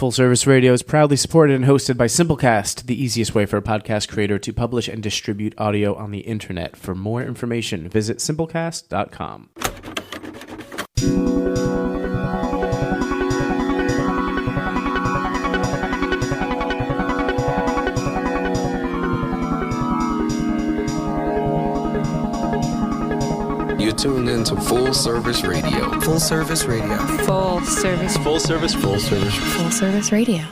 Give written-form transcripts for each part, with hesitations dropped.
Full Service Radio is proudly supported and hosted by Simplecast, the easiest way for a podcast creator to publish and distribute audio on the internet. For more information, visit simplecast.com. You're tuned into Full Service Radio. Full Service Radio. Full Service. Full Service. Full Service. Full Service Radio.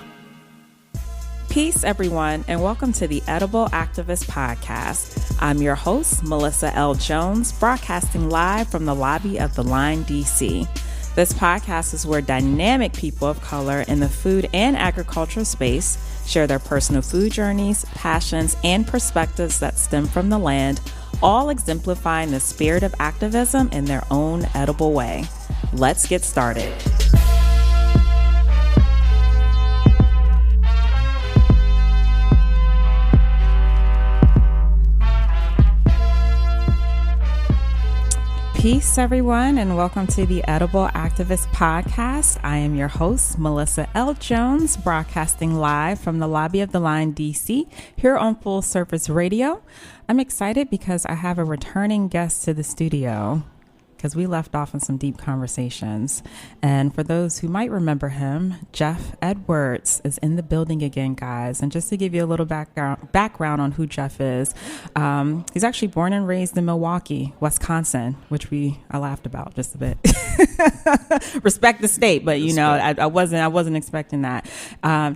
Peace, everyone, and welcome to the Edible Activist Podcast. I'm your host, Melissa L. Jones, broadcasting live from the lobby of the Line, D.C. This podcast is where dynamic people of color in the food and agriculture space share their personal food journeys, passions, and perspectives that stem from the land, all exemplifying the spirit of activism in their own edible way. Let's get started. Peace, everyone, and welcome to the Edible Activist Podcast. I am your host, Melissa L. Jones, broadcasting live from the lobby of the Line, D.C., here on Full Service Radio. I'm excited because I have a returning guest to the studio because we left off on some deep conversations. And for those who might remember him, Geoff Edwards is in the building again, guys. And just to give you a little background on who Geoff is, he's actually born and raised in Milwaukee, Wisconsin, which I laughed about just a bit. Respect the state, but you know, I wasn't expecting that.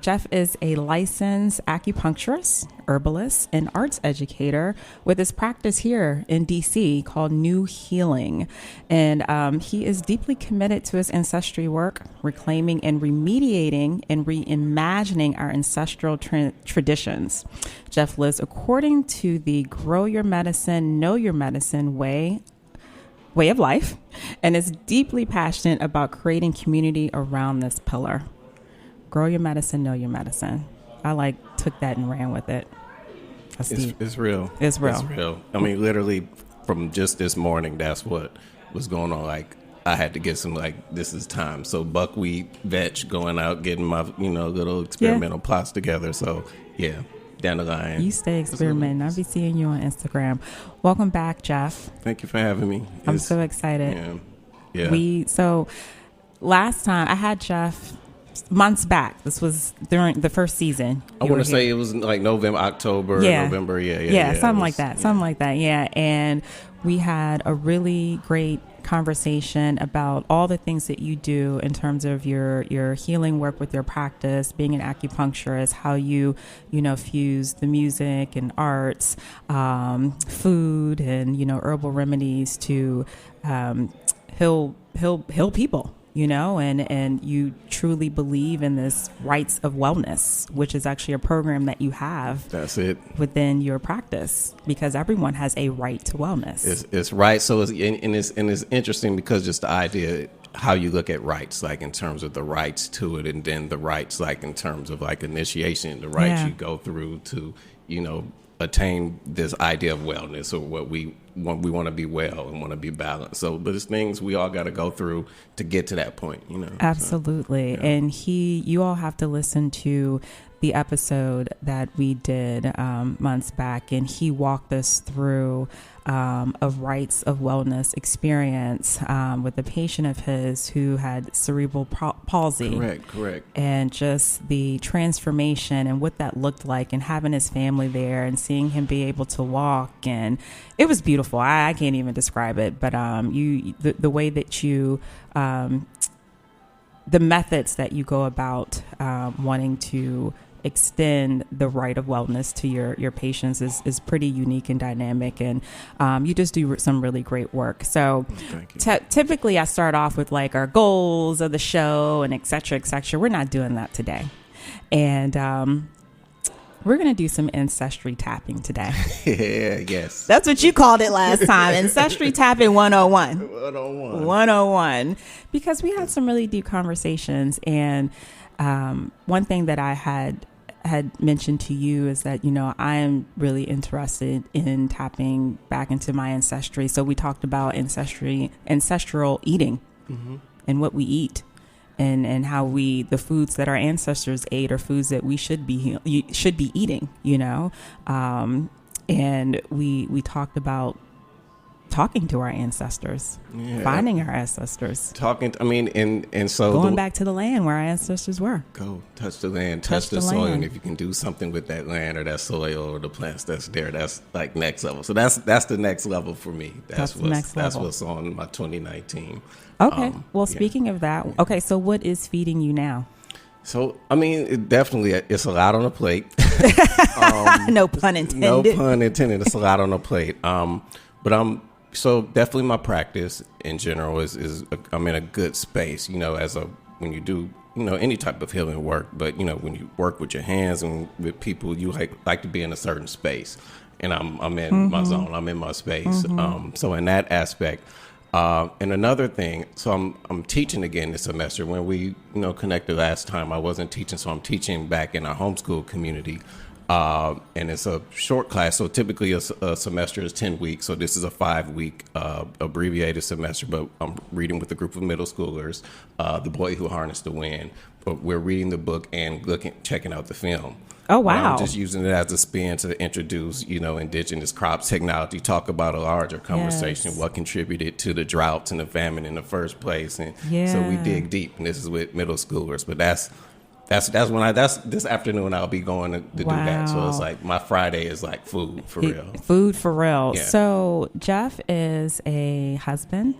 Geoff is a licensed acupuncturist, herbalist, and arts educator with his practice here in DC called New Healing. And he is deeply committed to his ancestry work, reclaiming and remediating and reimagining our ancestral traditions. Geoff lives according to the grow your medicine, know your medicine way of life, and is deeply passionate about creating community around this pillar. Grow your medicine, know your medicine. I took that and ran with it. It's real. It's real. It's real. I mean, literally from just this morning, that's what was going on. I had to get some, this is time. So buckwheat, vetch, going out, getting my, little experimental plots together. So yeah, down the line. You stay experimenting. I'll be seeing you on Instagram. Welcome back, Geoff. Thank you for having me. I'm so excited. Yeah. So last time I had Geoff months back. This was during the first season. I want to say it was like November, October, November. Yeah, something like that. Yeah. And we had a really great conversation about all the things that you do in terms of your healing work with your practice, being an acupuncturist, how you fuse the music and arts, food and, herbal remedies to heal people. And you truly believe in this rights of wellness, which is actually a program that you have. That's it. Within your practice, because everyone has a right to wellness. It's right. So it's interesting because just the idea how you look at rights, like in terms of the rights to it, and then the rights, like in terms of like initiation, the rights you go through to, attain this idea of wellness, or what we want to be well and want to be balanced. So, but it's things we all got to go through to get to that point, Absolutely. So, and you all have to listen to the episode that we did months back, and he walked us through a rights of wellness experience with a patient of his who had cerebral palsy. Correct. And just the transformation and what that looked like, and having his family there and seeing him be able to walk, and it was beautiful. I can't even describe it, but the way that you the methods that you go about wanting to extend the right of wellness to your patients is pretty unique and dynamic, and you just do some really great work. So typically I start off with our goals of the show and et cetera. We're not doing that today, and we're going to do some ancestry tapping today. Yes. That's what you called it last time. Ancestry tapping 101. 101. Because we had some really deep conversations, and one thing that I had mentioned to you is that, I am really interested in tapping back into my ancestry. So we talked about ancestral eating and what we eat and how the foods that our ancestors ate are foods that we should be eating, and we talked about talking to our ancestors, finding our ancestors, and so going back to the land where our ancestors were. Go touch the land, touch the soil, and if you can do something with that land or that soil or the plants that's there, that's like next level. So that's the next level for me. That's what's on my 2019. Okay. Speaking of that, so what is feeding you now? So, it's a lot on the plate. No pun intended. No pun intended. It's a lot on the plate. So definitely my practice in general is I'm in a good space, when you do, any type of healing work, but, when you work with your hands and with people, you like to be in a certain space, and I'm in my zone, I'm in my space. So in that aspect, and another thing, so I'm teaching again this semester. When we, connected last time, I wasn't teaching, so I'm teaching back in our homeschool community. And it's a short class, so typically a semester is 10 weeks. So this is a 5-week abbreviated semester, but I'm reading with a group of middle schoolers, The Boy Who Harnessed the Wind. But we're reading the book and checking out the film. Oh, wow. I'm just using it as a spin to introduce, indigenous crops, technology, talk about a larger conversation, what contributed to the droughts and the famine in the first place. And so we dig deep, and this is with middle schoolers. But that's this afternoon I'll be going to do that. So it's like my Friday is like food for real. Food for real. Yeah. So Geoff is a husband.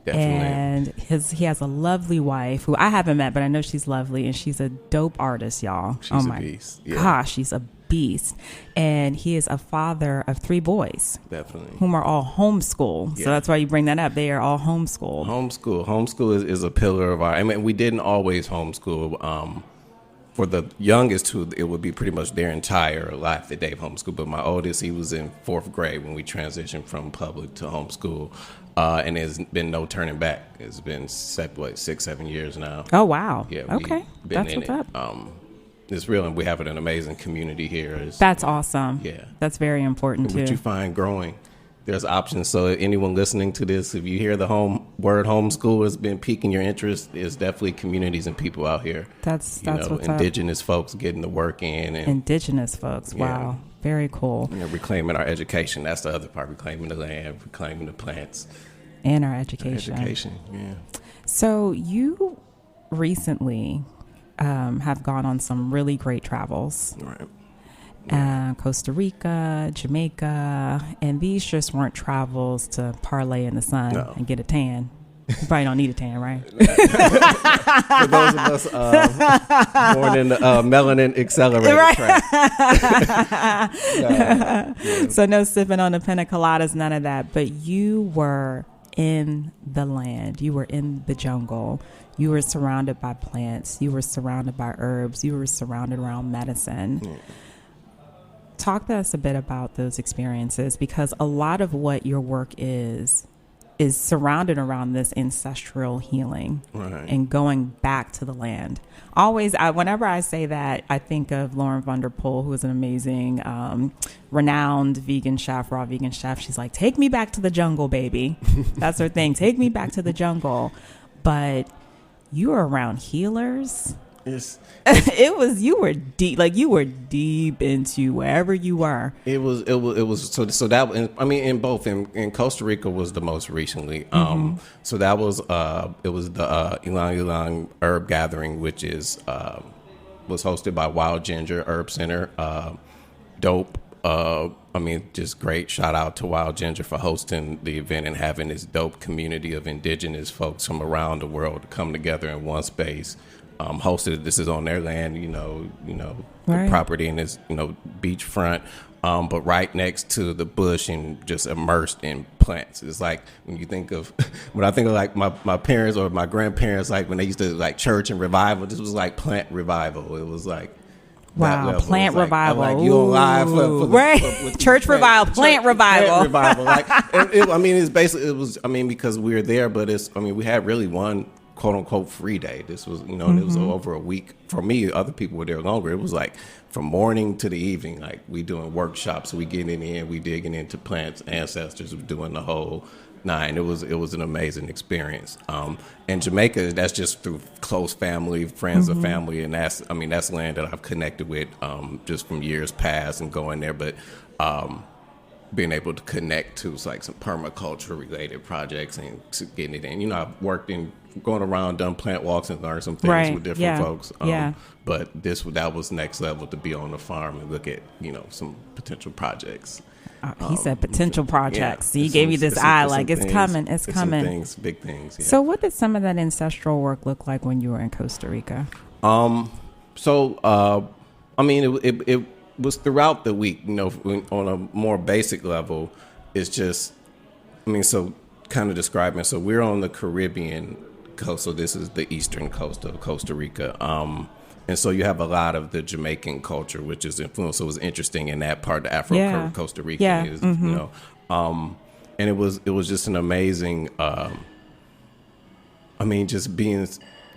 Definitely. And he has a lovely wife who I haven't met, but I know she's lovely, and she's a dope artist, y'all. She's a beast. Yeah. Gosh, she's a beast. And he is a father of 3 boys. Definitely. Whom are all homeschooled. Yeah. So that's why you bring that up. They are all homeschooled. Homeschool is a pillar of our, we didn't always homeschool. For the youngest two, it would be pretty much their entire life that they've homeschooled. But my oldest, he was in 4th grade when we transitioned from public to homeschool. And there's been no turning back. It's been 6-7 years now. Oh, wow. Yeah. Okay. That's what's up. It's real, and we have an amazing community here. That's awesome. Yeah. That's very important, too. What you find growing, there's options. So anyone listening to this, if you hear the word homeschool has been piquing your interest, there's definitely communities and people out here. That's what's indigenous folks getting the work in. And, indigenous folks. Wow. Very cool. Reclaiming our education. That's the other part. Reclaiming the land, reclaiming the plants. And our education. Yeah. So you recently have gone on some really great travels. Right. Costa Rica, Jamaica, and these just weren't travels to parlay in the sun and get a tan. You probably don't need a tan, right? For those of us born in the melanin accelerator track. So no sipping on the pina coladas, none of that. But you were in the land. You were in the jungle. You were surrounded by plants. You were surrounded by herbs. You were surrounded around medicine. Yeah. Talk to us a bit about those experiences, because a lot of what your work is surrounded around this ancestral healing, right, and going back to the land. Whenever I say that, I think of Lauren Vanderpool, who is an amazing, renowned vegan chef, raw vegan chef. She's like, take me back to the jungle, baby. That's her thing. Take me back to the jungle. But you were around healers. You were deep into wherever you were. It was so that, in Costa Rica was the most recently. So that was it was the Ylang Ylang herb gathering, which is was hosted by Wild Ginger Herb Center. Dope. Just great. Shout out to Wild Ginger for hosting the event and having this dope community of indigenous folks from around the world to come together in one space. Hosted. This is on their land, right, the property, and it's, beachfront, but right next to the bush and just immersed in plants. It's like when I think of like my parents or my grandparents, like when they used to like church and revival, this was like plant revival. It was like, wow, plant revival. Like you on live for right, church revival, plant revival. Plant revival. It's basically, because we were there, but we had really one quote unquote free day. This was, it was over a week. For me, other people were there longer. It was like from morning to the evening, like we doing workshops, we getting in, we digging into plants, ancestors, we doing the whole 9. It was an amazing experience. And Jamaica, that's just through close family, friends of family, and that's land that I've connected with just from years past and going there. But being able to connect to like some permaculture related projects and to getting it in. I've worked in going around, done plant walks and learned some things with different folks. But that was next level to be on the farm and look at, some potential projects. He said potential projects. So he gave you this eye like it's coming. It's coming. Things, big things. Yeah. So what did some of that ancestral work look like when you were in Costa Rica? It was throughout the week, on a more basic level. It's just, so kind of describing. So we're on the Caribbean coast. So this is the eastern coast of Costa Rica. And so you have a lot of the Jamaican culture, which is influenced. So it was interesting in that part, the Afro-Costa Rican is, and it was just an amazing, just being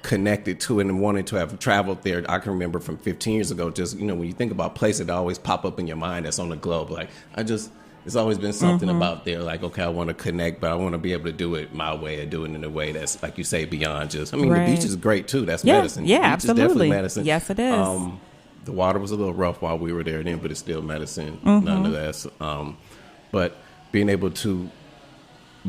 connected to it and wanting to have traveled there. I can remember from 15 years ago, just, when you think about places that always pop up in your mind that's on the globe, like it's always been something about there, like, okay, I want to connect, but I want to be able to do it my way, or do it in a way that's, like you say, beyond just, the beach is great too. That's medicine. Yeah, the beach absolutely. is definitely medicine. Yes, it is. The water was a little rough while we were there then, but it's still medicine nonetheless. But being able to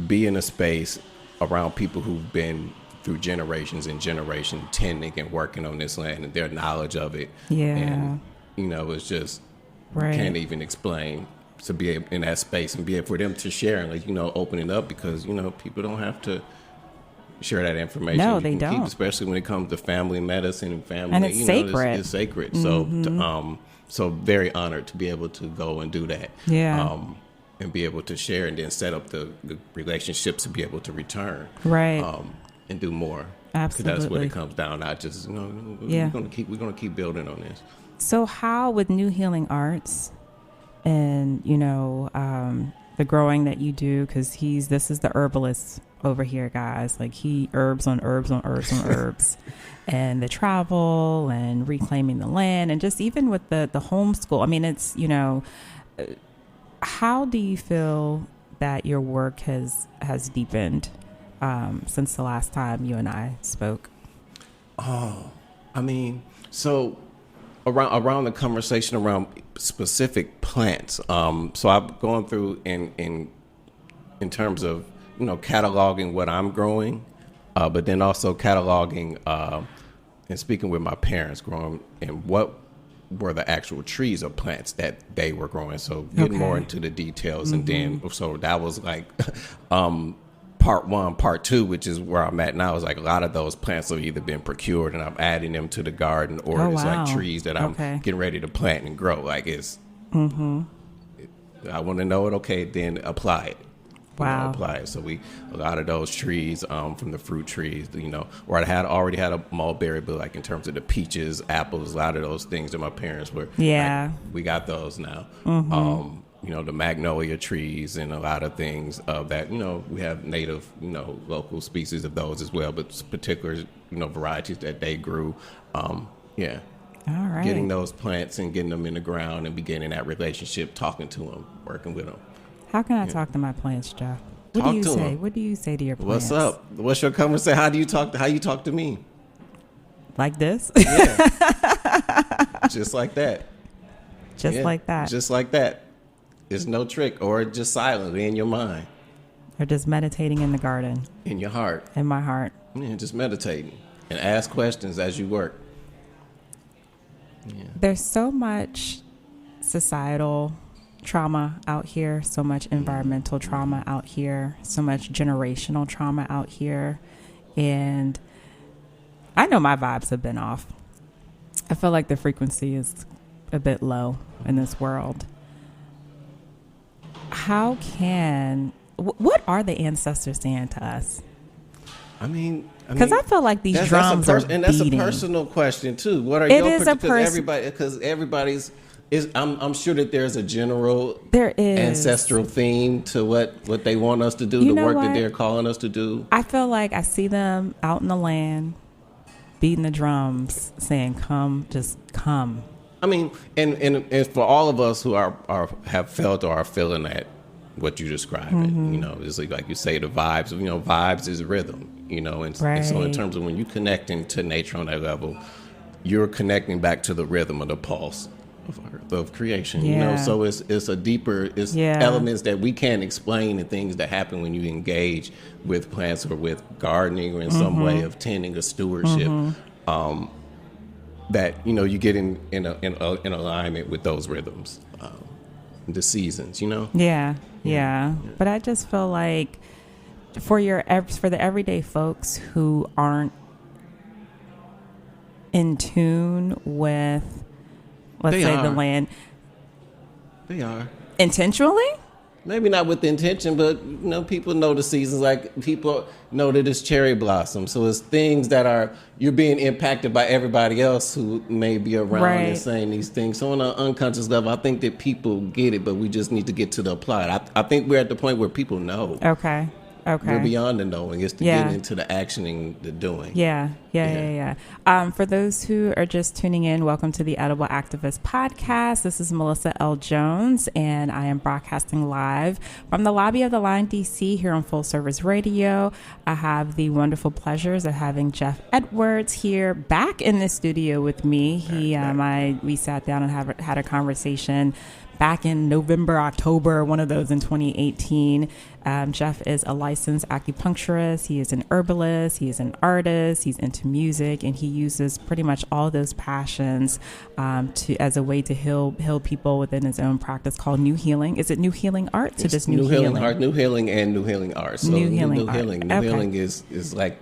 be in a space around people who've been through generations and generations tending and working on this land and their knowledge of it. Yeah. And, it's just, can't even explain to be able in that space and be able for them to share and open it up, because, people don't have to share that information. No, they don't. Especially when it comes to family medicine and family. And it's sacred. It's sacred. So very honored to be able to go and do that. Yeah. And be able to share and then set up the relationships to be able to return. Right. And do more. Absolutely. Because that's what it comes down. Not just, we're gonna keep building on this. So how with New Healing Arts and, the growing that you do, because this is the herbalist over here, guys. Like he herbs on herbs on herbs on herbs. And the travel and reclaiming the land, and just even with the homeschool. It's, how do you feel that your work has deepened since the last time you and I spoke? So around the conversation around specific plants. So I've gone through in terms of, cataloging what I'm growing, but then also cataloging and speaking with my parents growing and what were the actual trees or plants that they were growing. So getting more into the details. And then, so that was like, part 1, part 2, which is where I'm at now, is like a lot of those plants have either been procured and I'm adding them to the garden, or it's like trees that I'm getting ready to plant and grow. Like it's, I want to know it. Okay. Then apply it. Apply it. So a lot of those trees, from the fruit trees, or I already had a mulberry, but like in terms of the peaches, apples, a lot of those things that my parents were. Yeah. Like, we got those now. The magnolia trees and a lot of things that, we have native, local species of those as well, but particular, varieties that they grew. Yeah. All right. Getting those plants and getting them in the ground and beginning that relationship, talking to them, working with them. How can I talk to my plants, Geoff? What do you say? What do you say to your plants? What's up? What's your conversation? How you talk to me? Like this? Yeah. Just like that. Like that. Just like that. It's no trick, or just silently in your mind. Or just meditating in the garden. In your heart. In my heart. Yeah, just meditating and ask questions as you work. Yeah. There's so much societal trauma out here, so much environmental trauma out here, so much generational trauma out here. And I know my vibes have been off. I feel like the frequency is a bit low in this world. What are the ancestors saying to us? Because I feel like these drums are beating. And that's a personal question too. What are your because everybody's I'm sure that there's a general ancestral theme to what they want us to do, the work that they're calling us to do. I feel like I see them out in the land beating the drums, saying, "Come, just come." And for all of us who have felt or are feeling what you describe it. You know, it's like you say, the vibes. You know, vibes is rhythm. You know, and so in terms of when you connecting to nature on that level, you're connecting back to the rhythm of the pulse of creation. You know, so it's a deeper elements that we can't explain, and things that happen when you engage with plants or with gardening or in some way of tending a stewardship. That, you know, you get in alignment with those rhythms, the seasons. You know. Yeah. But I just feel like for the everyday folks who aren't in tune with, let's say, the land. They are. Intentionally? Maybe not with the intention, but, you know, people know the seasons. Like, people know that it's cherry blossom. So it's things that you're being impacted by everybody else who may be around and saying these things. So on an unconscious level, I think that people get it, but we just need to get to the applied. I think we're at the point where people know. Okay. We're beyond the knowing. It's to get into the actioning, the doing. Yeah. For those who are just tuning in, welcome to the Edible Activist Podcast. This is Melissa L. Jones, and I am broadcasting live from the lobby of the Line DC here on Full Service Radio. I have the wonderful pleasures of having Geoff Edwards here back in the studio with me. We sat down and had a conversation back in November, October, one of those in 2018. Geoff is a licensed acupuncturist. He is an herbalist. He is an artist. He's into music, and he uses pretty much all those passions as a way to heal people within his own practice called New Healing. Is it New Healing Arts or just New Healing? New Healing and New Healing Arts. So New Healing is straight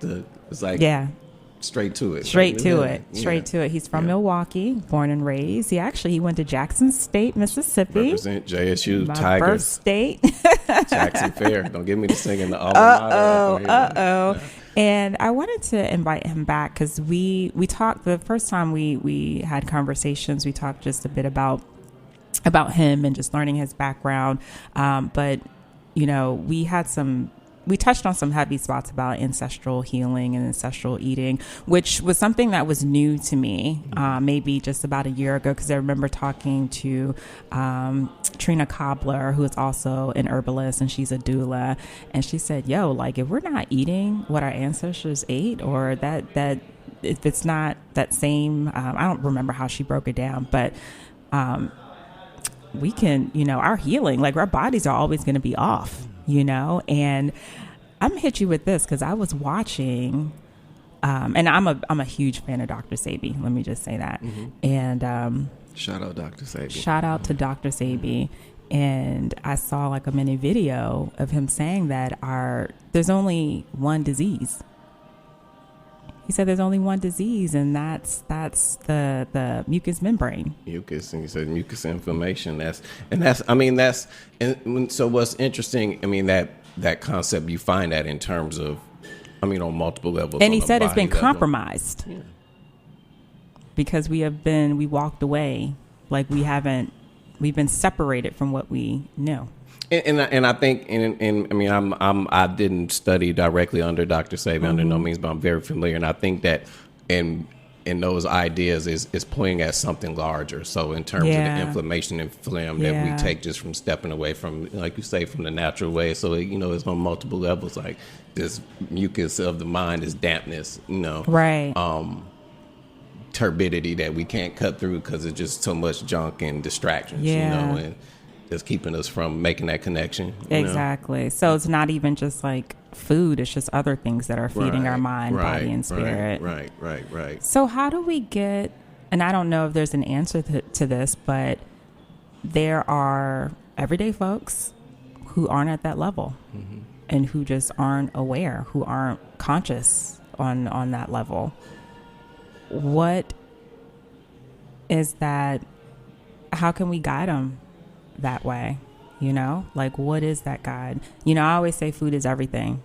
to it. Straight to it. He's from Milwaukee, born and raised. He went to Jackson State, Mississippi. Represent JSU, my Tigers. Birth state. Jackson Fair. Don't get me to singing the alma mater. And I wanted to invite him back because we talked the first time we had conversations. We talked just a bit about him and just learning his background. But, you know, we touched on some heavy spots about ancestral healing and ancestral eating, which was something that was new to me, maybe just about a year ago, because I remember talking to Trina Cobbler, who is also an herbalist, and she's a doula, and she said, yo, like, if we're not eating what our ancestors ate, or that if it's not that same, I don't remember how she broke it down, but we can, you know, our healing, like, our bodies are always going to be off. You know, and I'm gonna hit you with this because I was watching, and I'm a huge fan of Dr. Sebi. Let me just say that. And shout out Dr. Sebi. Shout out to Dr. Sebi. And I saw like a mini video of him saying that there's only one disease. He said there's only one disease, and that's the mucous membrane. Mucus, and he said mucus inflammation. So what's interesting, I mean, that concept, you find that in terms of, I mean, on multiple levels. And he said it's been compromised because we walked away, like we've been separated from what we knew. And I think, I mean, I didn't study directly under Dr. Sebi under no means, but I'm very familiar. And I think that in those ideas is pointing at something larger. So in terms of the inflammation and phlegm that we take just from stepping away from, like you say, from the natural way. So, you know, it's on multiple levels, like this mucus of the mind is dampness, you know. Right. Turbidity that we can't cut through because it's just so much junk and distractions, you know, and just keeping us from making that connection. Exactly. Know? So it's not even just like food, it's just other things that are feeding our mind, body, and spirit. Right. So how do we get, and I don't know if there's an answer to this, but there are everyday folks who aren't at that level and who just aren't aware, who aren't conscious on that level. What is that? How can we guide them that way? You know, like, what is that guide? You know, I always say food is everything.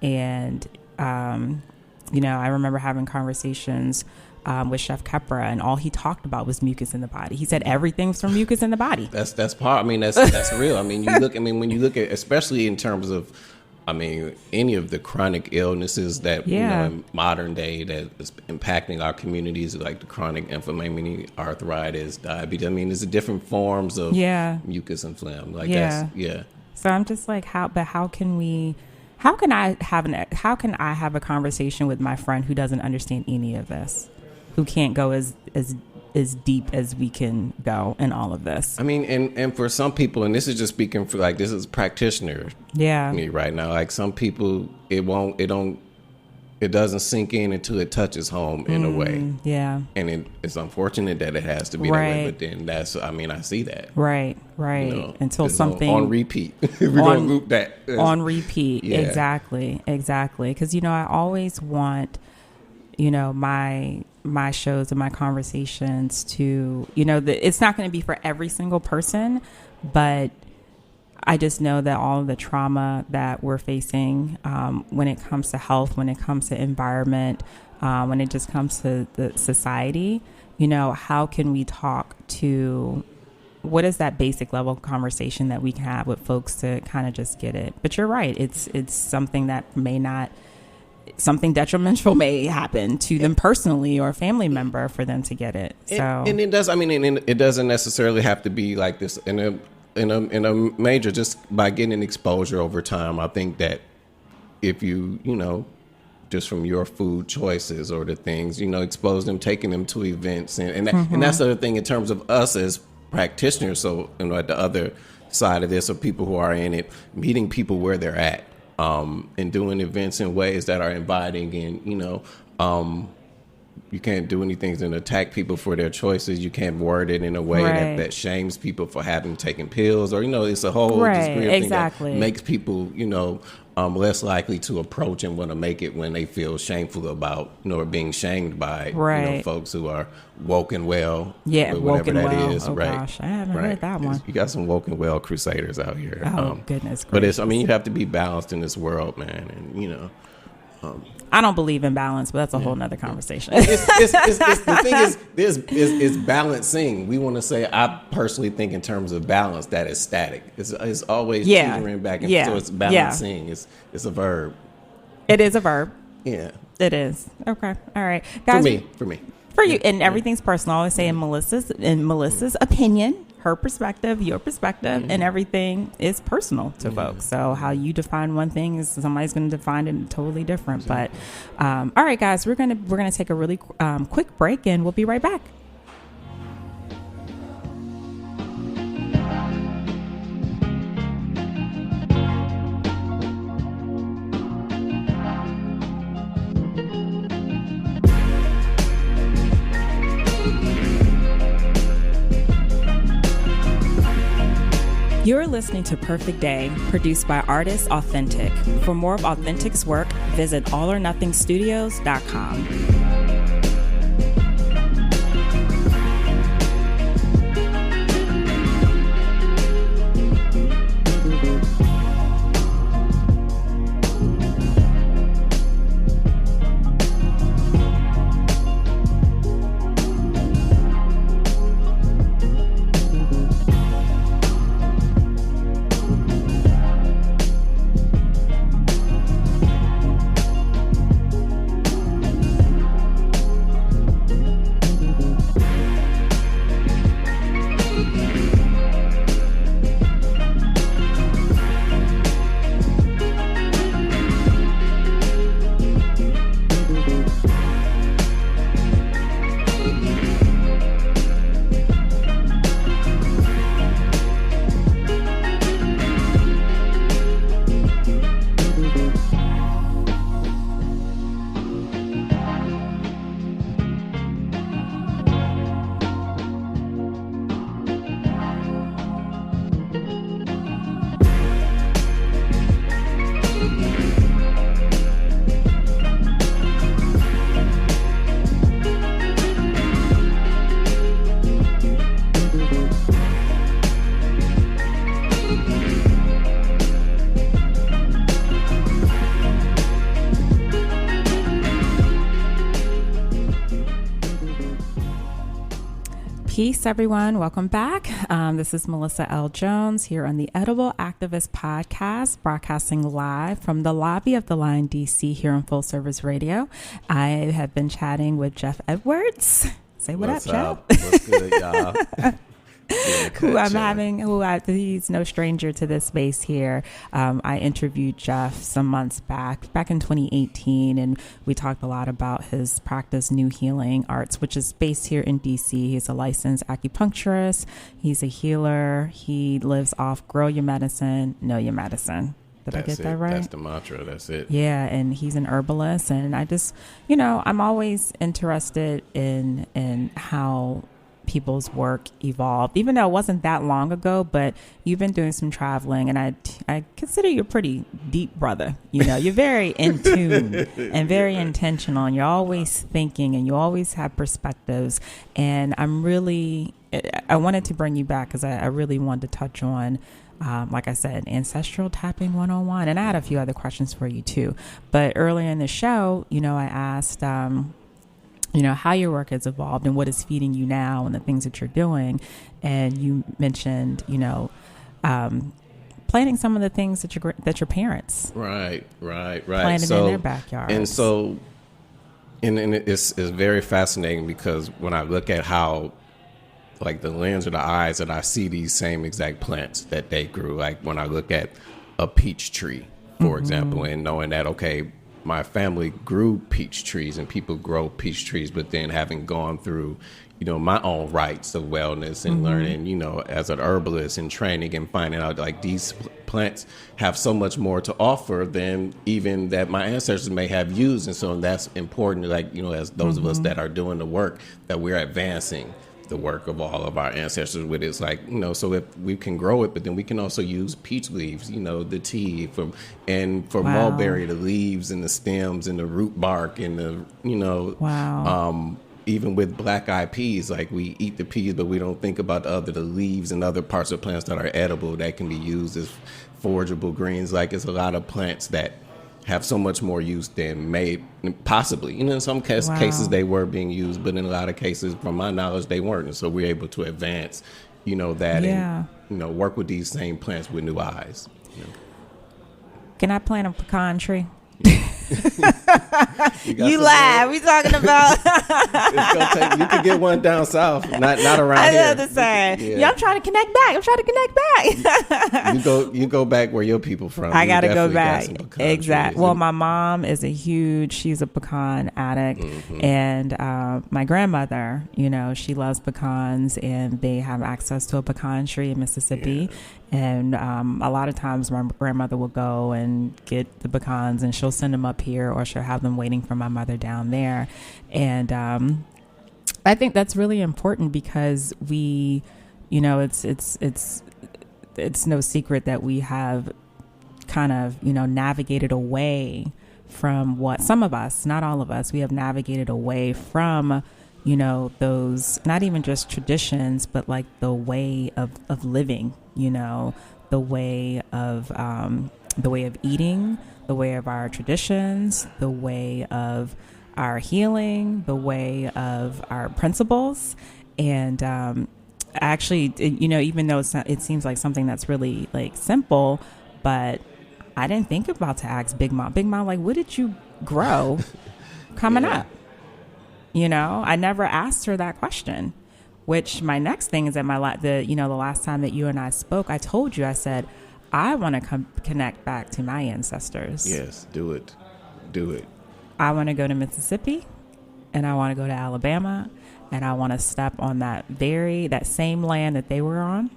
And, you know, I remember having conversations with Chef Kepra, and all he talked about was mucus in the body. He said everything's from mucus in the body. That's part. I mean, that's real. I mean, when you look at, especially in terms of, I mean, any of the chronic illnesses that, you know, in modern day that is impacting our communities, like the chronic inflammatory arthritis, diabetes. I mean, there's different forms of mucus and phlegm. Like So I'm just like, how can I have a conversation with my friend who doesn't understand any of this, who can't go as deep as we can go in all of this? I mean, and for some people, and this is just speaking for like, this is practitioner. Yeah. Me right now. Like some people, it doesn't sink in until it touches home in a way. Yeah. And it's unfortunate that it has to be that way, but then I see that. Right. You know, until something on repeat. We're going to loop that. On repeat. Yeah. Exactly. Because, I always want, my shows and my conversations to, it's not going to be for every single person, but I just know that all of the trauma that we're facing when it comes to health, when it comes to environment, when it just comes to the society, how can we talk to, what is that basic level of conversation that we can have with folks to kind of just get it? But you're right. It's something that something detrimental may happen to them personally or a family member for them to get it. So, and it does. It doesn't necessarily have to be like this in a major, just by getting exposure over time. I think that if you just from your food choices or the things, expose them, taking them to events, and that's the other thing in terms of us as practitioners. So at the other side of this, or people who are in it, meeting people where they're at, and doing events in ways that are inviting, and you can't do anything to attack people for their choices. You can't word it in a way that shames people for having taken pills, or it's a whole thing that makes people less likely to approach and want to make it when they feel shameful about or being shamed by folks who are woke and well, whatever that is. Gosh, I haven't heard that one. You got some woke and well crusaders out here. Goodness gracious. But you have to be balanced in this world, man, and I don't believe in balance, but that's a whole nother conversation. The thing is balancing. We want to say, I personally think in terms of balance, that is static. It's always teetering back and forth. So it's balancing. Yeah. It's a verb. It is a verb. Yeah. It is. Okay. All right. Guys, For me. For you. And everything's personal. I always say in Melissa's opinion, her perspective, your perspective, and everything is personal to folks. So how you define one thing is somebody's going to define it totally different. But all right, guys, we're gonna take a really quick break, and we'll be right back. You're listening to Perfect Day, produced by Artists Authentic. For more of Authentic's work, visit allornothingstudios.com. Peace, everyone. Welcome back. This is Melissa L. Jones here on the Edible Activist Podcast, broadcasting live from the lobby of the Line DC here on Full Service Radio. I have been chatting with Geoff Edwards. Say what's up, Geoff. What's good, y'all? He's no stranger to this space here. I interviewed Geoff some months back in 2018, and we talked a lot about his practice, New Healing Arts, which is based here in DC. He's a licensed acupuncturist. He's a healer. He lives off grow your medicine, know your medicine. Did I get that right? That's the mantra. That's it. Yeah, and he's an herbalist, and I just, I'm always interested in how people's work evolved, even though it wasn't that long ago, but you've been doing some traveling, and I consider you a pretty deep brother. You're very in tune and very intentional, and you're always thinking, and you always have perspectives, and I wanted to bring you back because I really wanted to touch on like I said, Ancestral Tapping 101. And I had a few other questions for you too. But earlier in the show, I asked, how your work has evolved and what is feeding you now and the things that you're doing. And you mentioned, planting some of the things that your parents planted in their backyard. And so, and it's very fascinating because when I look at how, like the lens of the eyes, that I see these same exact plants that they grew. Like when I look at a peach tree, for example, and knowing that, okay, my family grew peach trees and people grow peach trees, but then having gone through, my own rites of wellness and learning, as an herbalist and training and finding out like these plants have so much more to offer than even that my ancestors may have used. And so that's important, like, as those of us that are doing the work, that we're advancing the work of all of our ancestors with. It's like, so if we can grow it, but then we can also use peach leaves, the tea for mulberry, the leaves and the stems and the root bark and the, even with black eyed peas, like we eat the peas, but we don't think about the leaves and other parts of plants that are edible that can be used as forageable greens. Like it's a lot of plants that have so much more use than may possibly. In some cases they were being used, but in a lot of cases, from my knowledge, they weren't. And so we're able to advance, that and, work with these same plants with new eyes. Can I plant a pecan tree? You laugh. We talking about. You can get one down south, not around I here. know the saying. Yeah, I'm trying to connect back. You go back where your people from. I gotta go back. Exactly. Well, my mom is she's a pecan addict, and my grandmother, she loves pecans, and they have access to a pecan tree in Mississippi. Yeah. And a lot of times my grandmother will go and get the pecans and she'll send them up here, or she'll have them waiting for my mother down there. And I think that's really important because we, it's no secret that we have kind of, navigated away from what some of us, not all of us, we have navigated away from, those, not even just traditions, but like the way of living, the way of eating, the way of our traditions, the way of our healing, the way of our principles. And actually, even though it seems like something that's really like simple, but I didn't think about to ask Big Mom, like, what did you grow coming up? I never asked her that question. Which my next thing is that the last time that you and I spoke, I told you, I said, I want to connect back to my ancestors. Yes, do it. I want to go to Mississippi, and I want to go to Alabama, and I want to step on that same land that they were on.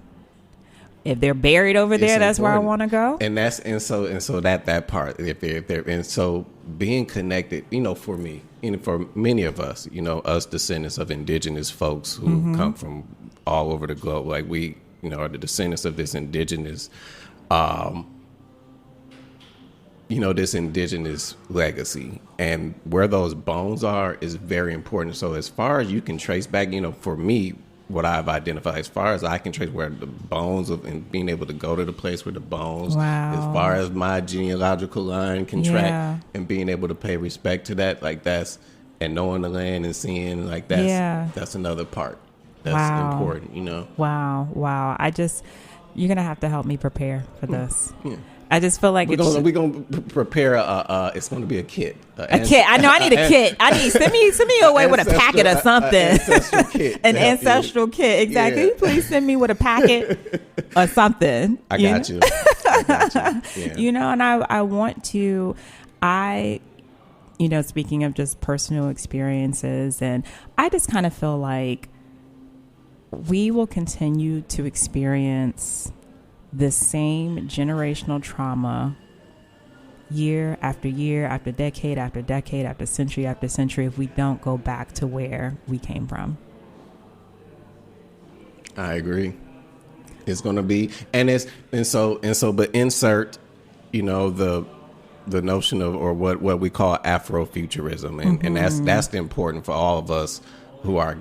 If they're buried over there, that's where I want to go. And so that part, if they're and so being connected, for me, for many of us, us descendants of indigenous folks who come from all over the globe, like we, are the descendants of this indigenous, this indigenous legacy, and where those bones are is very important. So as far as you can trace back, for me, what I've identified, as far as I can trace where the bones of, and being able to go to the place where the bones, as far as my genealogical line can track, and being able to pay respect to that, like that's, and knowing the land and seeing, like that's another part that's important, Wow. You're going to have to help me prepare for this. I just feel like we're gonna prepare it's gonna be a kit. A kit. I know. I need a kit. I need send me away with a packet or something. Ancestral kit. An ancestral kit. Exactly. Yeah. Can you please send me with a packet or something? I got you. Yeah. You know, and I want to. Speaking of just personal experiences, and I just kind of feel like we will continue to experience the same generational trauma year after year, after decade, after decade, after century, if we don't go back to where we came from. I agree. It's going to be, but insert, the notion of, or what we call Afrofuturism, and that's important for all of us who are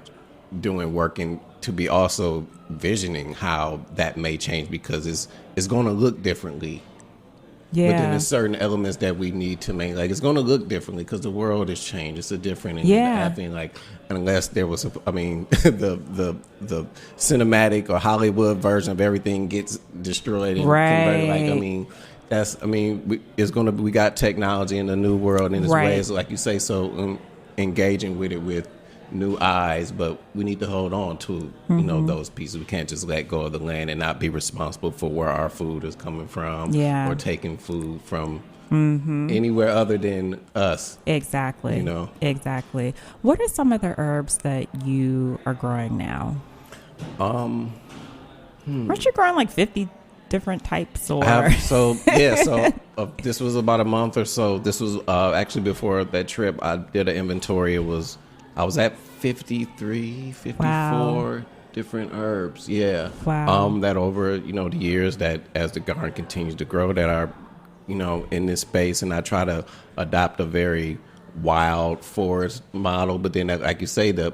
working to be also visioning how that may change, because it's going to look differently. Yeah. But then there's certain elements that we need to make, like, it's going to look differently because the world has changed. It's a different. Yeah. I think, like, unless there was, the cinematic or Hollywood version of everything gets destroyed and converted. Like, it's going to be, we got technology in the new world in its ways, like you say, so engaging with it with new eyes, but we need to hold on to those pieces. We can't just let go of the land and not be responsible for where our food is coming from, or taking food from anywhere other than us. Exactly. Exactly. What are some of the herbs that you are growing now? Aren't you growing like 50 different types? Or this was about a month or so. This was actually before that trip. I did an inventory. I was at 53, 54 different herbs. Yeah. Wow. That over, the years, that as the garden continues to grow, that are, in this space. And I try to adopt a very wild forest model. But then, like you say, the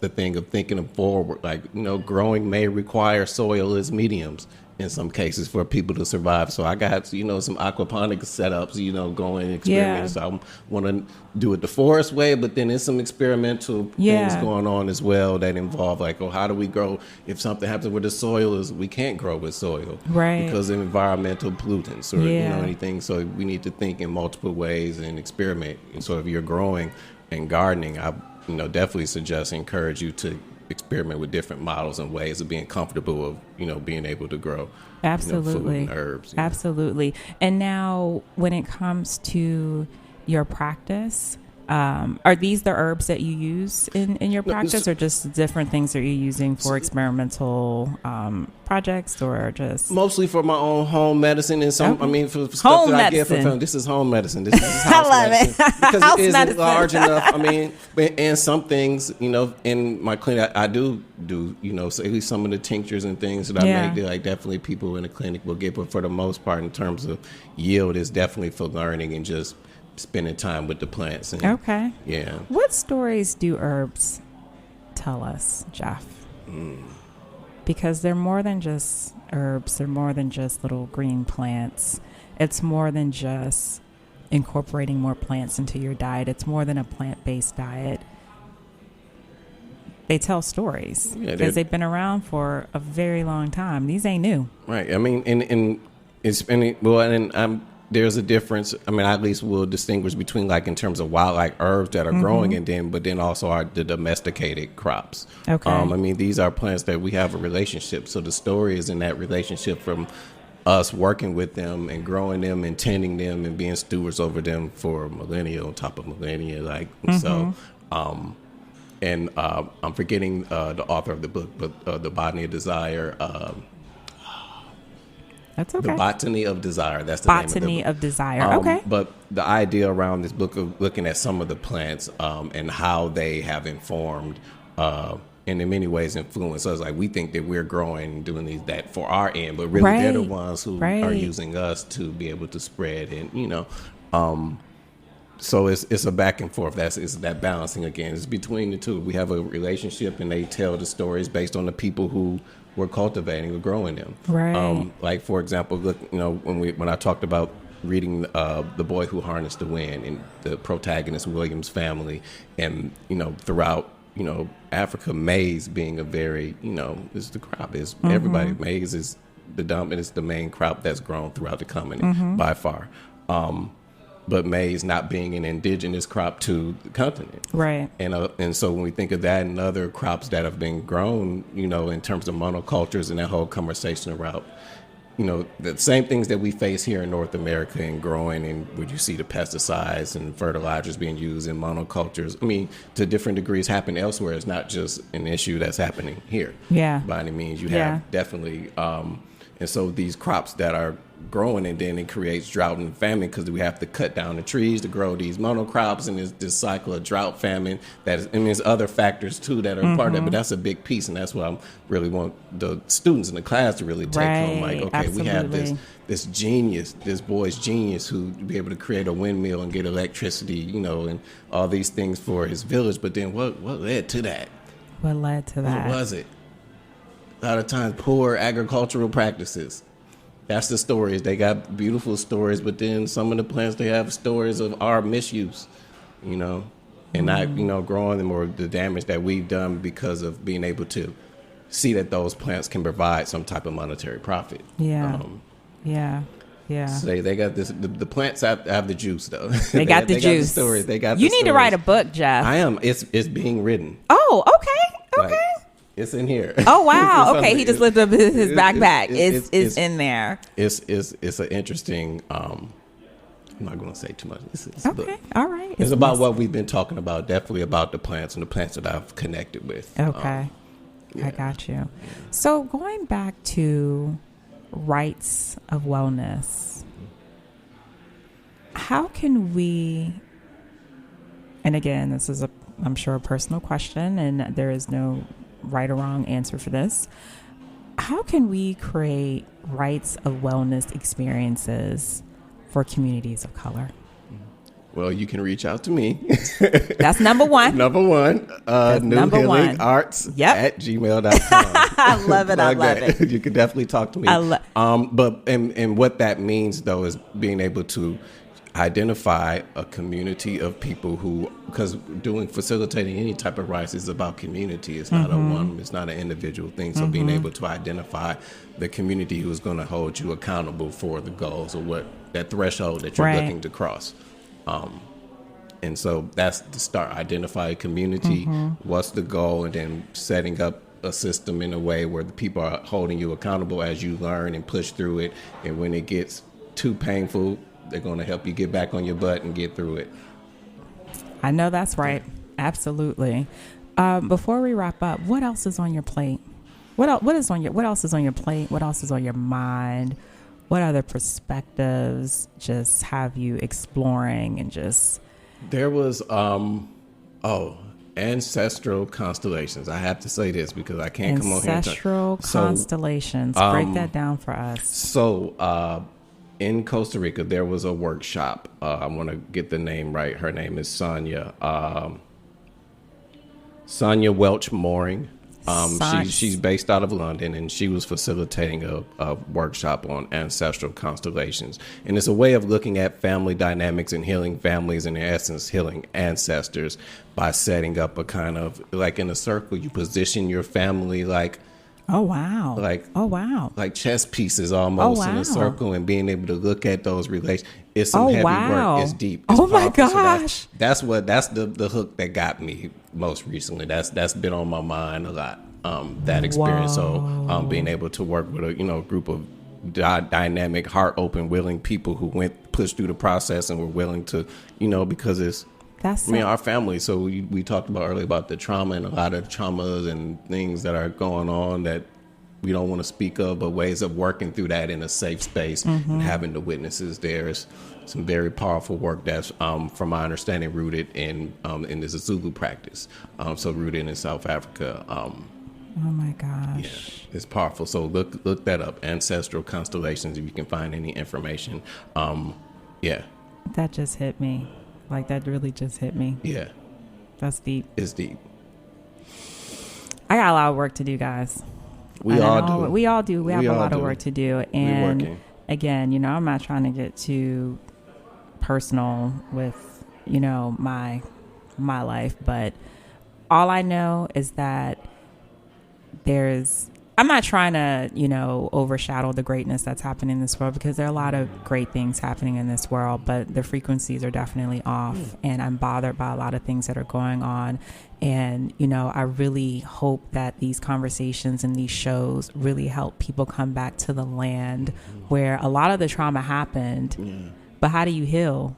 thing of thinking forward, like, growing may require soil as mediums in some cases for people to survive. So I got, some aquaponic setups, going experimenting. So I want to do it the forest way, but then there's some experimental things going on as well that involve, like, how do we grow if something happens where the soil is, we can't grow with soil. Right. Because of environmental pollutants or, anything. So we need to think in multiple ways and experiment. And so if you're growing and gardening, I, definitely suggest, encourage you to experiment with different models and ways of being comfortable of, being able to grow absolutely food and herbs. Absolutely. And now when it comes to your practice, are these the herbs that you use in your practice, or just different things that you're using for experimental projects, or just mostly for my own home medicine and some? Okay. For stuff home that medicine. I get from, this is home medicine. This is house I love medicine. it. Because House it is medicine. large enough. And some things, in my clinic, I do, so at least some of the tinctures and things that I make, that, like, definitely people in the clinic will get. But for the most part, in terms of yield, is definitely for learning and just spending time with the plants. And, okay. Yeah. What stories do herbs tell us, Geoff? Because they're more than just herbs. They're more than just little green plants. It's more than just incorporating more plants into your diet. It's more than a plant-based diet. They tell stories because they've been around for a very long time. These ain't new. Right. There's a difference. I at least will distinguish between, like, in terms of wild, like, herbs that are growing, but then also are the domesticated crops. Okay. These are plants that we have a relationship. So the story is in that relationship from us working with them and growing them and tending them and being stewards over them for millennia on top of millennia. Like, so, and I'm forgetting the author of the book, but The Botany of Desire. That's okay. The Botany of Desire. That's the name of the book. Botany of Desire. Okay. But the idea around this book of looking at some of the plants and how they have informed and in many ways influenced us. Like, we think that we're growing and doing that for our end, but really they're the ones who are using us to be able to spread. And, so it's a back and forth. It's that balancing again. It's between the two. We have a relationship, and they tell the stories based on the people who were cultivating or growing them. Right. Like, for example, look, when I talked about reading The Boy Who Harnessed the Wind, and the protagonist William's family, and throughout Africa, maize being a very is the crop is everybody. Maize is the dominant, it's the main crop that's grown throughout the continent by far. But maize not being an indigenous crop to the continent. Right. And so when we think of that and other crops that have been grown, in terms of monocultures and that whole conversation around, the same things that we face here in North America and growing, and where you see the pesticides and fertilizers being used in monocultures, I mean, to different degrees happen elsewhere. It's not just an issue that's happening here. Yeah. By any means. You have definitely, and so these crops that are growing, and then it creates drought and famine because we have to cut down the trees to grow these monocrops, and there's this cycle of drought, famine. There's other factors too that are part of it, but that's a big piece, and that's what I really want the students in the class to really take home. Like, okay, absolutely. we have this genius, this boy's genius, who be able to create a windmill and get electricity, and all these things for his village. But then what led to that? What led to that? What was it? A lot of times, poor agricultural practices. That's the stories. They got beautiful stories, but then some of the plants, they have stories of our misuse, and not, growing them, or the damage that we've done because of being able to see that those plants can provide some type of monetary profit. Yeah. So they got this. The plants have the juice, though. They got the juice. Got the stories. They got. You need to write a book, Geoff. I am. It's being written. Oh, okay. Like, it's in here. Oh wow! Okay, he just lifted up his backpack. It's in there. It's an interesting. I'm not going to say too much. Okay, all right. It's about what we've been talking about. Definitely about the plants and the plants that I've connected with. Okay, I got you. So going back to rights of wellness, how can we? And again, this is I'm sure a personal question, and there is no right or wrong answer for this. How can we create rights of wellness experiences for communities of color? Well, you can reach out to me. That's number one. Number one. New Healing Arts at gmail.com. I love it. I love it. You can definitely talk to me. But what that means, though, is being able to identify a community of people who, because facilitating any type of rights is about community. It's not it's not an individual thing. So being able to identify the community who is going to hold you accountable for the goals, or what that threshold that you're looking to cross. And so that's the start. Identify a community. What's the goal? And then setting up a system in a way where the people are holding you accountable as you learn and push through it. And when it gets too painful, they're going to help you get back on your butt and get through it. I know that's right. Absolutely. Before we wrap up, what else is on your plate? What else is on your plate? What else is on your mind? What other perspectives just have you exploring and just? There was, Ancestral Constellations. I have to say this because I can't come on here. Ancestral Constellations. Break that down for us. So, in Costa Rica, there was a workshop. I want to get the name right. Her name is Sonia Welch Mooring. She's based out of London, and she was facilitating a workshop on ancestral constellations. And it's a way of looking at family dynamics and healing families, and in essence, healing ancestors by setting up a kind of, like in a circle, you position your family like, like chess pieces almost in a circle, and being able to look at those relations. It's some heavy work. It's deep. It's powerful. My gosh. So that's the hook that got me most recently. That's been on my mind a lot. That experience. Whoa. So being able to work with a group of dynamic, heart open, willing people who pushed through the process and were willing to, because our family. So we talked about earlier about the trauma and a lot of traumas and things that are going on that we don't want to speak of, but ways of working through that in a safe space and having the witnesses. There's some very powerful work that's, from my understanding, rooted in the Zulu practice. So rooted in South Africa. Oh my gosh. Yeah, it's powerful. So look that up. Ancestral Constellations, if you can find any information. That just hit me. Like, that really just hit me. Yeah. That's deep. It's deep. I got a lot of work to do, guys. We all do. We all do. We have a lot of work to do. And again, I'm not trying to get too personal with, my life, but all I know is that there's I'm not trying to, overshadow the greatness that's happening in this world, because there are a lot of great things happening in this world, but the frequencies are definitely off, and I'm bothered by a lot of things that are going on. And, I really hope that these conversations and these shows really help people come back to the land where a lot of the trauma happened. Yeah. But how do you heal?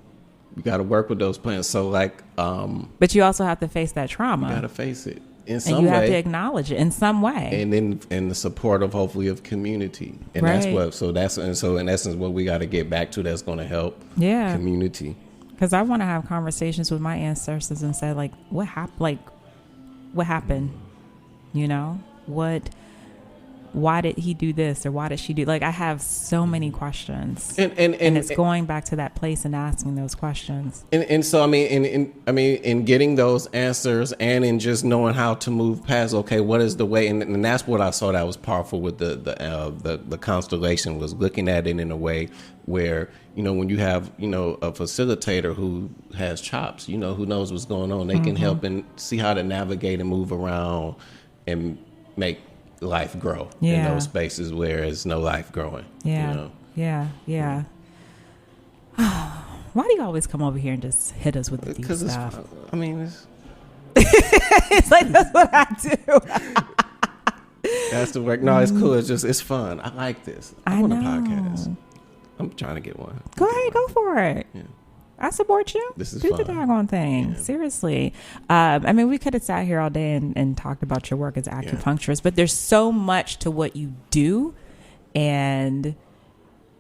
You got to work with those plants. So but you also have to face that trauma. You got to face it. And you have to acknowledge it in some way, and then in the support of hopefully of community, and right. So in essence what we got to get back to that's going to help community. Because I want to have conversations with my ancestors and say, like, what happened? Why did he do this, or why did she do? Like, I have so many questions, and it's going back to that place and asking those questions. And so in getting those answers, and in just knowing how to move past. Okay, what is the way? And that's what I saw that was powerful with the constellation, was looking at it in a way where, when you have a facilitator who has chops, who knows what's going on, they can help and see how to navigate and move around and make life grow in those spaces where there's no life growing. Yeah. Why do you always come over here and just hit us with the deep stuff? It's like, that's what I do. That's the work. No, it's cool. It's fun. I like this. I want a podcast. I'm trying to get one. Go ahead, go for it. Yeah. I support you. This is do fun. The doggone thing. Yeah. Seriously. We could have sat here all day and talked about your work as acupuncturist, but there's so much to what you do, and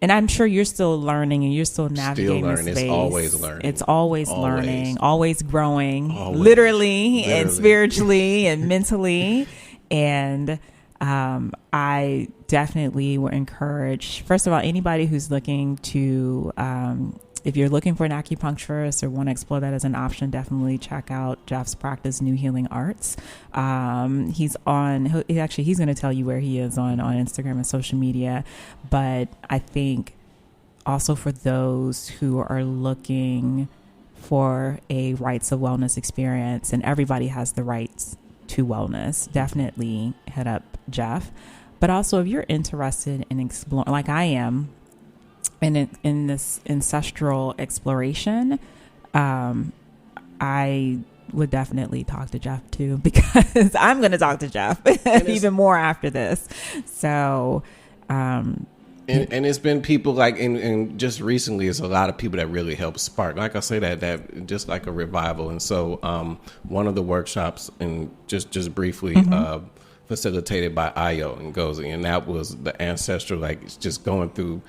I'm sure you're still learning and you're still navigating the space. It's always learning. It's always learning, always growing, literally and spiritually and mentally. And I definitely would encourage, first of all, anybody who's looking to if you're looking for an acupuncturist or want to explore that as an option, definitely check out Geoff's practice, New Healing Arts. He's going to tell you where he is on Instagram and social media. But I think also for those who are looking for a rights of wellness experience, and everybody has the rights to wellness, definitely hit up Geoff. But also if you're interested in exploring, like I am, in this ancestral exploration, I would definitely talk to Geoff too, because I'm going to talk to Geoff even more after this. So, and it's been people like, and just recently, it's a lot of people that really help spark, like I say, that just like a revival. And so, one of the workshops, and just briefly, facilitated by Ayo and Gozi, and that was the ancestral, like, it's just going through.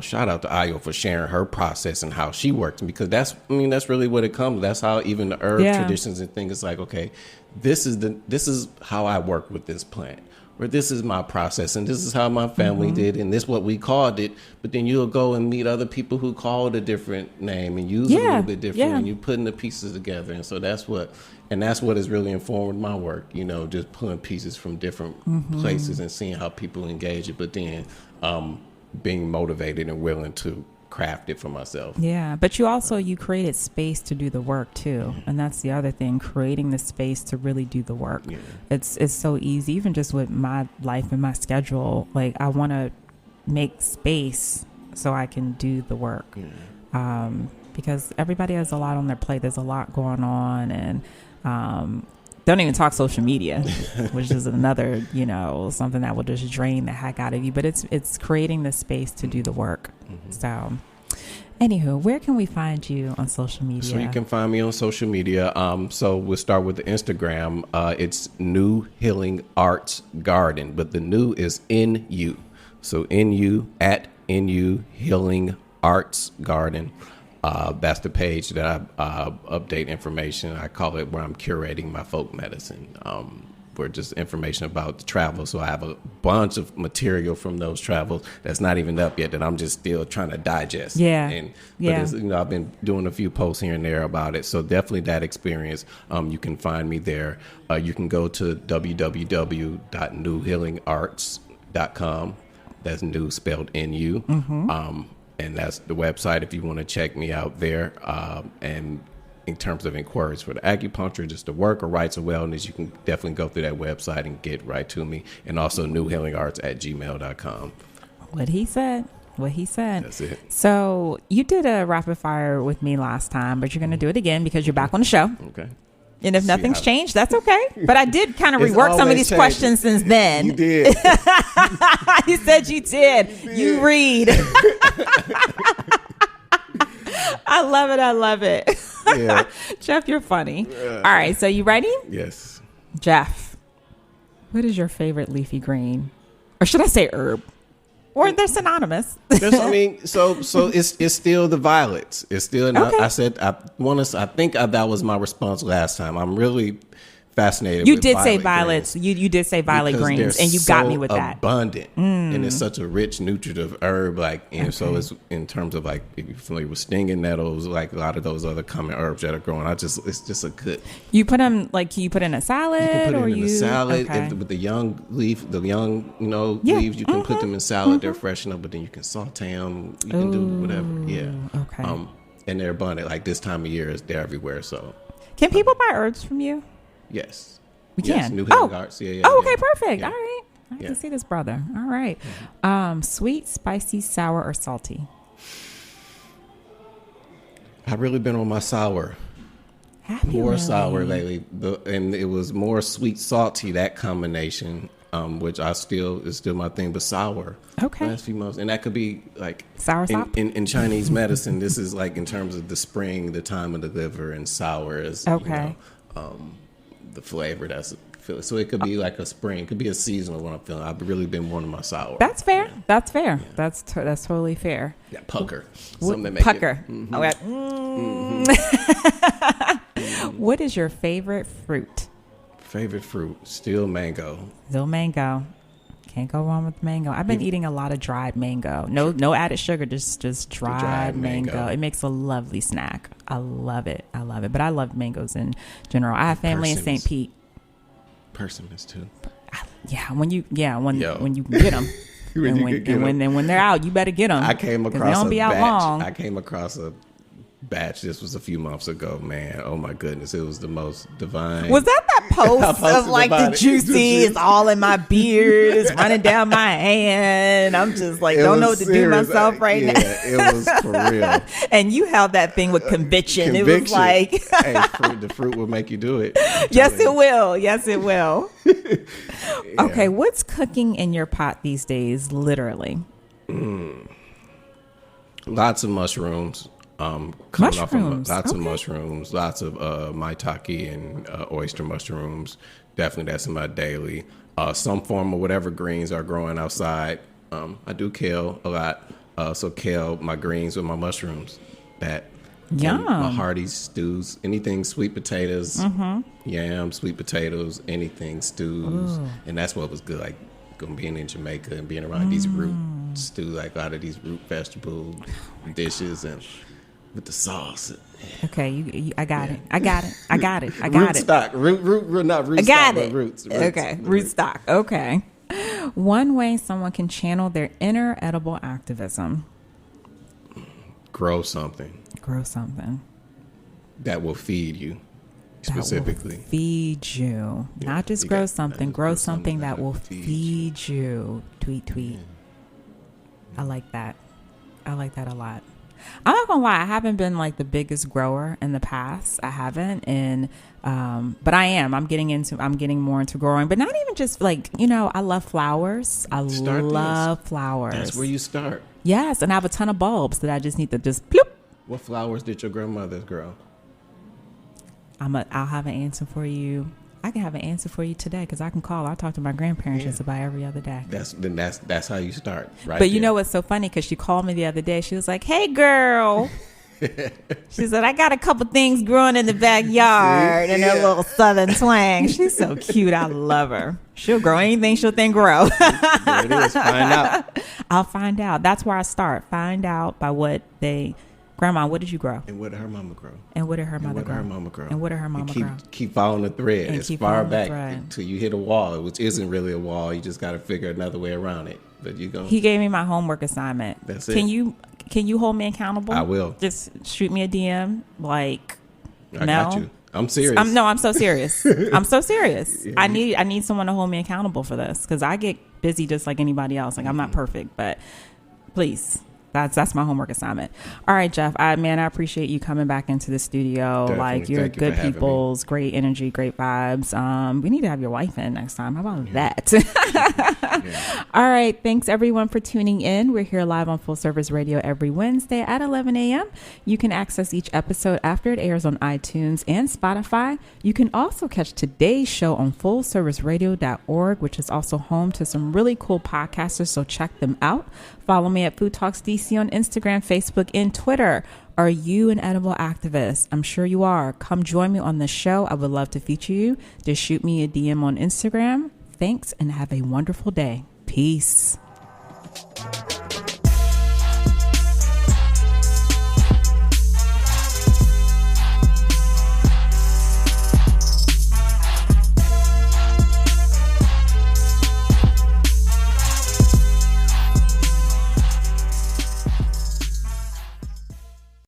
Shout out to Ayo for sharing her process and how she works, because that's really what it comes. That's how even the herb traditions and things, it's like, okay, this is how I work with this plant, or this is my process, and this is how my family did, and this is what we called it. But then you'll go and meet other people who call it a different name and use it a little bit different, and you're putting the pieces together. And so that's what has really informed my work, just pulling pieces from different places and seeing how people engage it, but then being motivated and willing to craft it for myself. Yeah, but you created space to do the work too, and that's the other thing, creating the space to really do the work. It's so easy, even just with my life and my schedule. Like, I want to make space so I can do the work, because everybody has a lot on their plate. There's a lot going on, and don't even talk social media, which is another, something that will just drain the heck out of you. But it's creating the space to do the work. So, anywho, where can we find you on social media? So you can find me on social media. So we'll start with the Instagram. It's New Healing Arts Garden, but the new is NU. So NU at NU Healing Arts Garden. That's the page that I update information. I call it where I'm curating my folk medicine, for just information about the travel. So I have a bunch of material from those travels that's not even up yet, that I'm just still trying to digest. But I've been doing a few posts here and there about it. So definitely that experience. You can find me there. You can go to www.newhealingarts.com. That's new spelled NU. And that's the website if you want to check me out there. And in terms of inquiries for the acupuncture, just the work or rights of wellness, you can definitely go through that website and get right to me. And also newhealingarts@gmail.com. What he said. That's it. So you did a rapid fire with me last time, but you're going to do it again because you're back on the show. Okay. And if nothing's changed, that's okay. But I did kind of rework some of these questions since then. You did. You said you did. You read. I love it. Yeah. Geoff, you're funny. All right. So you ready? Yes. Geoff, what is your favorite leafy green? Or should I say herb? Or they're synonymous. So it's still the violets. It's still. Okay. I said I think that was my response last time. I'm really fascinated. You with did say violet violets. greens You did say violet because greens, they're and you got me with that. Abundant, and it's such a rich nutritive herb. So it's in terms of if you're familiar with stinging nettles, like a lot of those other common herbs that are growing. It's just a good. You put them can you put in a salad? You can put or it in a salad okay. with the young leaves. Leaves. You can put them in salad. They're fresh enough, but then you can saute them. You can do whatever. Yeah. Okay. And they're abundant. Like this time of year, they're everywhere. So. Can people buy herbs from you? Yes. We yes, can. New Healing Arts. Yeah. Okay, perfect. Yeah. All right. I can see this brother. All right. Sweet, spicy, sour, or salty? I've really been on my sour. More sour lately. And it was more sweet, salty, that combination, which is still my thing, but sour. Okay. Last few months. And that could be sour sop? In Chinese medicine, this is in terms of the spring, the time of the liver, and sour is the flavor so it could be like a spring, it could be a seasonal what I'm feeling. I've really been wanting my sour. That's fair. Yeah. That's fair. Yeah. That's totally fair. Yeah, pucker. Something that makes pucker. Mm-hmm. What is your favorite fruit? Favorite fruit, still mango. Still mango. Can't go wrong with mango. I've been eating a lot of dried mango. No added sugar, just dried mango. It makes a lovely snack. I love it. But I love mangoes in general. I have family in St. Pete. Persimmons too. Yeah, when you can get them. when they're out, you better get them. I came across they don't be out long. I came across a batch. This was a few months ago, man. Oh my goodness, it was the most divine. Was that post of the juicy? It's all in my beard. It's running down my hand. I'm just don't know what to do myself right now. It was for real. And you held that thing with conviction. It was like, hey, the fruit will make you do it. Yes, it will. Yes, it will. Okay, what's cooking in your pot these days? Literally, lots of mushrooms. Lots of mushrooms, lots of maitake and oyster mushrooms. Definitely that's in my daily. Some form of whatever greens are growing outside. I do kale a lot. So kale, my greens with my mushrooms. My hearty stews, anything sweet potatoes, yams, sweet potatoes, anything stews. Ooh. And that's what was good, being in Jamaica and being around these root stew, a lot of these root vegetable dishes and with the sauce. Okay, I got it. Root stock. Root, not root I got stock, it. But roots. Okay, root stock. Okay. One way someone can channel their inner edible activism. Grow something. That will feed you. Specifically. Feed you. Yeah, not just grow something. Grow something that will feed you. Tweet. I like that a lot. I'm not gonna lie, I haven't been the biggest grower in the past. I haven't, and but I am. I'm getting more into growing, but not even just I love flowers. I love flowers. That's where you start. Yes, and I have a ton of bulbs that I just need to just bloop. What flowers did your grandmothers grow? I'll have an answer for you. I can have an answer for you today because I can call. I talk to my grandparents just about every other day. That's how you start, right? But you know what's so funny? Because she called me the other day. She was like, "Hey, girl." She said, "I got a couple things growing in the backyard," and her little southern twang. She's so cute. I love her. She'll grow anything she'll think grow. There it is. Find out. I'll find out. That's where I start. Find out by what they. Grandma, what did you grow? And what did her mama grow? And what did her mother grow? And what did her mama grow? Keep following the thread as far back until you hit a wall, which isn't really a wall. You just got to figure another way around it. But He gave me my homework assignment. That's it. Can you hold me accountable? I will. Just shoot me a DM I got you. I'm serious. I'm so serious. I'm so serious. I need someone to hold me accountable for this because I get busy just like anybody else. Like I'm not perfect, but please. That's my homework assignment. All right, Geoff. I appreciate you coming back into the studio. Definitely. Like you're Thank you good for having people's, great energy, great vibes. We need to have your wife in next time. How about that? Yeah. All right. Thanks everyone for tuning in. We're here live on Full Service Radio every Wednesday at 11 a.m. You can access each episode after it airs on iTunes and Spotify. You can also catch today's show on fullserviceradio.org, which is also home to some really cool podcasters. So check them out. Follow me at Food Talks DC on Instagram, Facebook, and Twitter. Are you an edible activist? I'm sure you are. Come join me on the show. I would love to feature you. Just shoot me a DM on Instagram. Thanks and have a wonderful day. Peace.